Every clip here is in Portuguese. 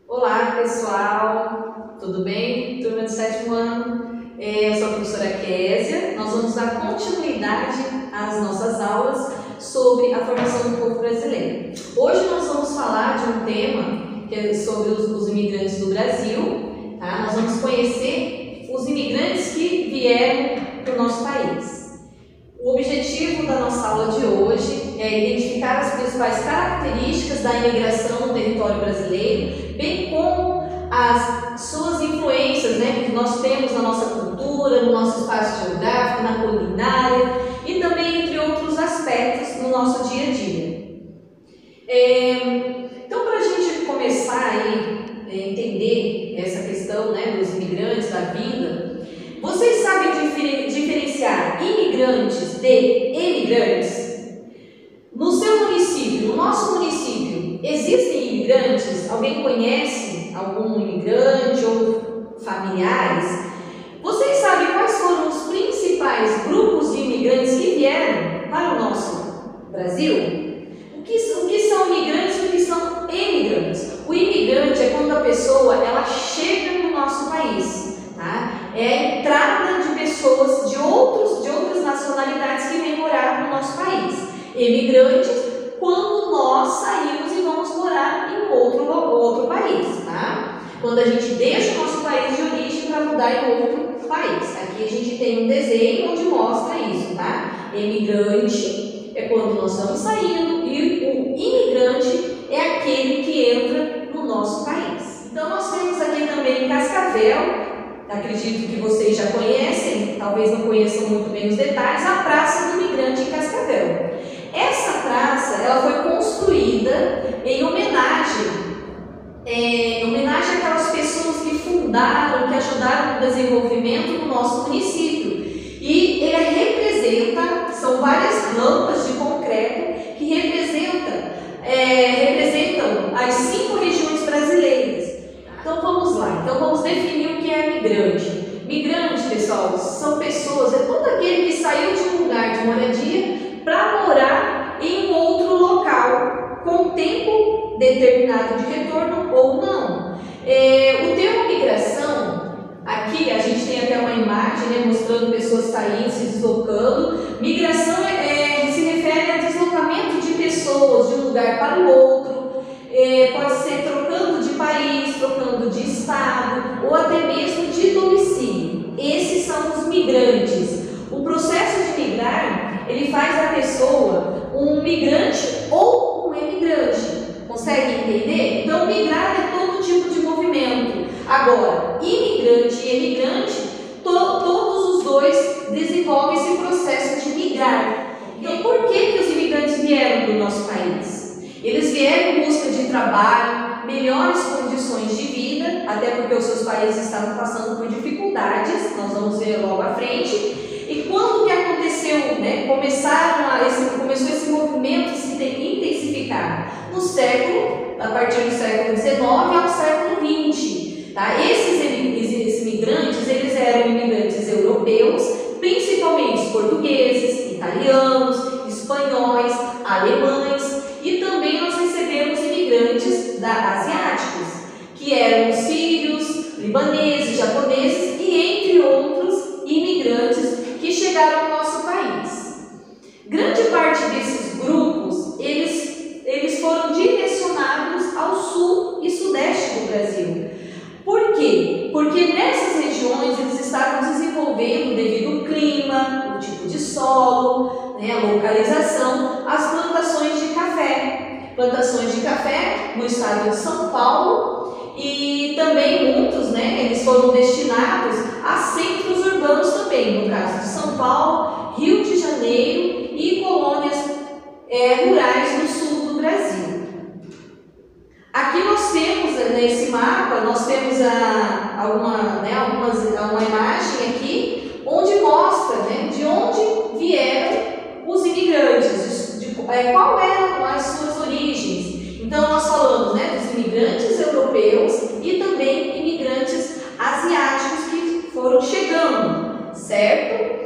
Olá pessoal, tudo bem? Turma do sétimo ano, eu sou a professora Késia. Nós vamos dar continuidade às nossas aulas sobre a formação do povo brasileiro. Hoje nós vamos falar de um tema que é sobre os imigrantes do Brasil, tá? Nós vamos conhecer os imigrantes que vieram para o nosso país. O objetivo da nossa aula de hoje é identificar as principais características da imigração no território brasileiro, bem como as suas influências, que nós temos na nossa cultura, no nosso espaço geográfico, na culinária e também entre outros aspectos no nosso dia a dia. Então, para a gente começar a entender essa questão dos imigrantes, da vinda, vocês sabem diferenciar imigrantes de emigrantes? No seu município, no nosso município, existem imigrantes? Alguém conhece algum imigrante ou familiares? Vocês sabem quais foram os principais grupos de imigrantes que vieram para o nosso Brasil? O que são imigrantes e o que são emigrantes? O imigrante é quando a pessoa ela chega no nosso país, tá? É a entrada de pessoas de outras nacionalidades que vêm morar no nosso país. Emigrantes, quando nós saímos e vamos morar em outro país, tá? Quando a gente deixa o nosso país de origem para mudar em outro país. Aqui a gente tem um desenho onde mostra isso, tá? Emigrante é quando nós estamos saindo e o imigrante é aquele que entra no nosso país. Então nós temos aqui também em Cascavel, acredito que vocês já conhecem, talvez não conheçam muito bem os detalhes, a Praça do Imigrante em Cascavel. Essa praça ela foi construída em homenagem àquelas pessoas que fundaram, que ajudaram no desenvolvimento do nosso município. E ele representa, são várias rampas de concreto que representam as 5 regiões brasileiras. Então vamos lá, vamos definir o que é migrante. Migrante, pessoal, são pessoas, é todo aquele que saiu de um lugar de moradia para morar em um outro local, com tempo determinado de retorno ou não. O termo migração, aqui a gente tem até uma imagem mostrando pessoas saindo, se deslocando. Migração se refere a deslocamento de pessoas de um lugar para o outro, pode ser trocando de país, trocando de estado ou até mesmo de domicílio. Esses são os migrantes. O processo de migrar, ele faz da pessoa um migrante ou um emigrante. Consegue entender? Então, migrar é todo tipo de movimento. Agora, imigrante e emigrante, todos os dois desenvolvem esse processo de migrar. Então, por que os imigrantes vieram para o nosso país? Eles vieram em busca de trabalho, melhores condições de vida, até porque os seus países estavam passando por dificuldades, nós vamos ver logo à frente. E quando que aconteceu, começou esse movimento se intensificar? A partir do século XIX ao século XX. Tá? Esses imigrantes, eles eram imigrantes europeus, principalmente os portugueses, italianos, espanhóis, alemães, e também nós recebemos imigrantes asiáticos, que eram os sírios, libaneses, japoneses e entre outros imigrantes que chegaram ao nosso país. Grande parte desses grupos, eles foram direcionados ao sul e sudeste do Brasil. Por quê? Porque nessas regiões eles estavam desenvolvendo, devido ao clima, o tipo de solo, a localização, as plantações de café. Plantações de café no estado de São Paulo e também muitos, eles foram destinados a centros urbanos também, no caso de São Paulo, Rio de Janeiro e colônias rurais no sul do Brasil. Aqui nós temos, nesse mapa, nós temos uma imagem aqui, onde mostra de onde vieram os imigrantes, qual eram as suas origens. Então nós falamos dos imigrantes europeus e também imigrantes asiáticos que foram chegando, certo?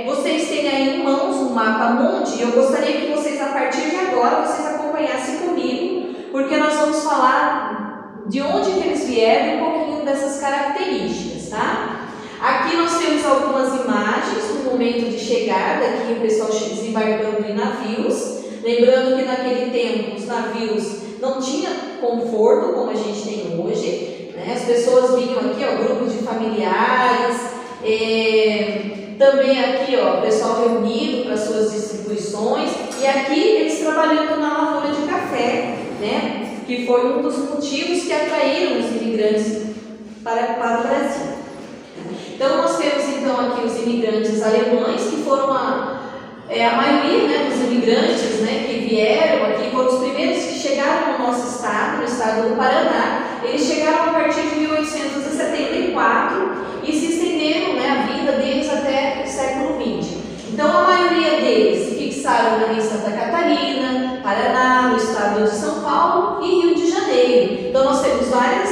Vocês têm aí em mãos um mapa mundi, e eu gostaria que vocês, a partir de agora, vocês acompanhassem comigo, porque nós vamos falar de onde que eles vieram e um pouquinho dessas características, tá? Aqui nós temos algumas imagens no momento de chegada, aqui o pessoal desembarcando em navios. Lembrando que naquele tempo os navios não tinham conforto como a gente tem hoje, né? As pessoas vinham aqui, ó, grupos de familiares, também aqui, ó, o pessoal reunido para suas distribuições, e aqui eles trabalhando na lavoura de café, né? Que foi um dos motivos que atraíram os imigrantes para o Brasil. Então nós temos então aqui os imigrantes alemães, que foram a maioria, né, dos imigrantes, né, que vieram aqui, foram os primeiros que chegaram no nosso estado, no estado do Paraná. Eles chegaram a partir de 1874 e se estenderam, né, a vida deles até o século XX. Então a maioria deles se fixaram ali em Santa Catarina, Paraná, no estado de São Paulo e Rio de Janeiro. Então nós temos vários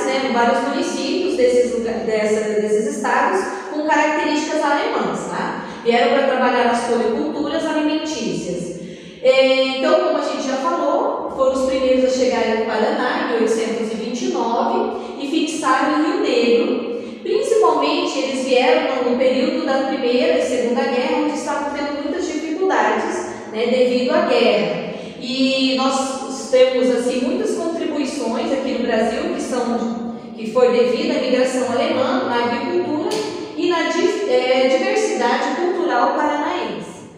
municípios desses estados com características alemãs, tá? Vieram para trabalhar nas policulturas alimentícias. Então, como a gente já falou, foram os primeiros a chegarem no Paraná em 1829 e fixaram em Rio Negro. Principalmente eles vieram no período da Primeira e Segunda Guerra, onde estavam tendo muitas dificuldades, né, devido à guerra. E nós temos assim muitas contribuições aqui no Brasil que foi devido à migração alemã na agricultura e na diversidade cultural paranaense.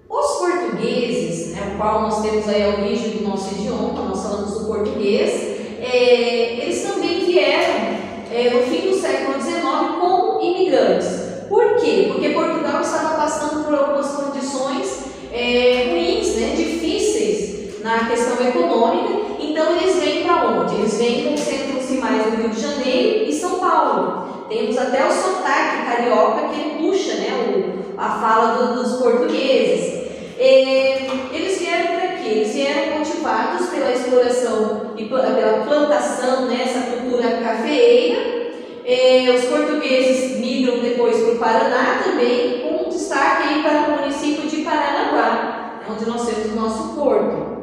Os portugueses, né, o qual nós temos aí a origem do nosso idioma, nós falamos do português, eles também vieram no fim do século XIX como imigrantes. Por quê? Porque Portugal estava passando por algumas condições ruins, né, difíceis na questão econômica. Então eles vêm para onde? Eles vêm concentram-se mais no Rio de Janeiro e São Paulo. Temos até o sotaque carioca que puxa, né, a fala dos portugueses. Eles vieram para quê? Eles vieram motivados pela exploração e pela plantação, né, essa cultura cafeeira. Os portugueses migram depois para o Paraná também, com destaque aí para o município de Paranaguá, onde nós temos o nosso porto.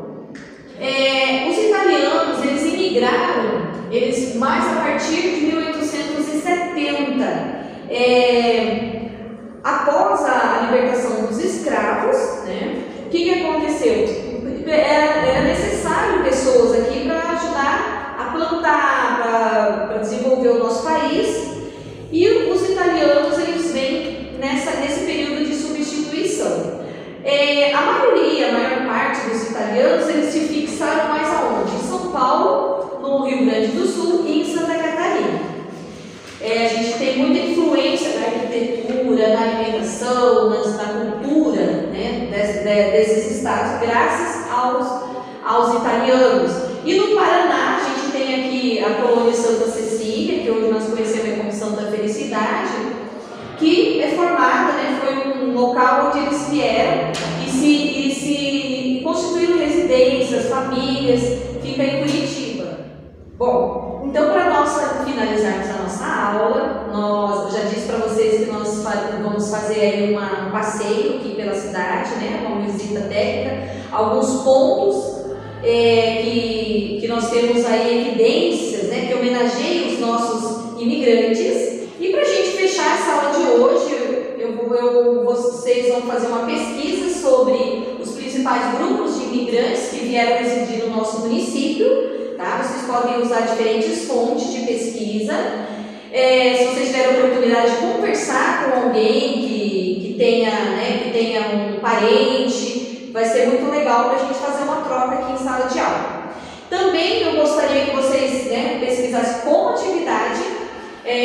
Os italianos, eles imigraram, mais a partir de 1870, após a libertação dos escravos, né? O que aconteceu? Era necessário pessoas aqui para ajudar a plantar, para desenvolver o nosso país, e os italianos eles vêm nesse período de substituição. A maior parte dos italianos eles se fixaram mais aonde? Em São Paulo, no Rio Grande do Sul e em Santa Catarina. A gente tem muita influência na arquitetura, na alimentação, na cultura, né, desses estados, graças aos italianos. E no Paraná, a gente tem aqui a colônia Santa Cecília, que hoje nós conhecemos como Santa Felicidade, que é formada, né, foi um local onde eles vieram e se constituíram residências, famílias, fica em Curitiba. Bom, então para nós finalizarmos a nossa aula, eu já disse para vocês que nós vamos fazer aí um passeio aqui pela cidade, né, uma visita técnica, alguns pontos que nós temos aí evidências, né, que homenageiam os nossos imigrantes. E para a gente fechar essa aula de hoje, vocês vão fazer uma pesquisa sobre os principais grupos de imigrantes que vieram residir no nosso município, tá? Vocês podem usar diferentes fontes de pesquisa. Se vocês tiverem a oportunidade de conversar com alguém que tenha um parente, vai ser muito legal para a gente fazer uma troca aqui em sala de aula. Também eu gostaria que vocês, né, pesquisassem como atividade.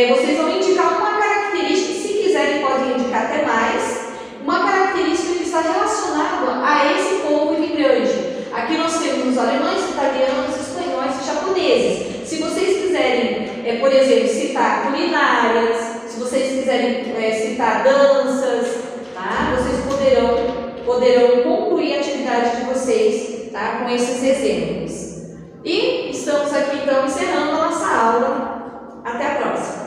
Vocês vão indicar uma característica, se quiserem podem indicar até mais, uma característica que está relacionada a esse povo imigrante. Aqui nós temos os alemães, italianos, espanhóis e japoneses. Se vocês quiserem, por exemplo, citar culinárias, se vocês quiserem citar danças, tá? Vocês poderão concluir a atividade de vocês, tá? Com esses exemplos. E estamos aqui então encerrando a nossa aula. Até a próxima!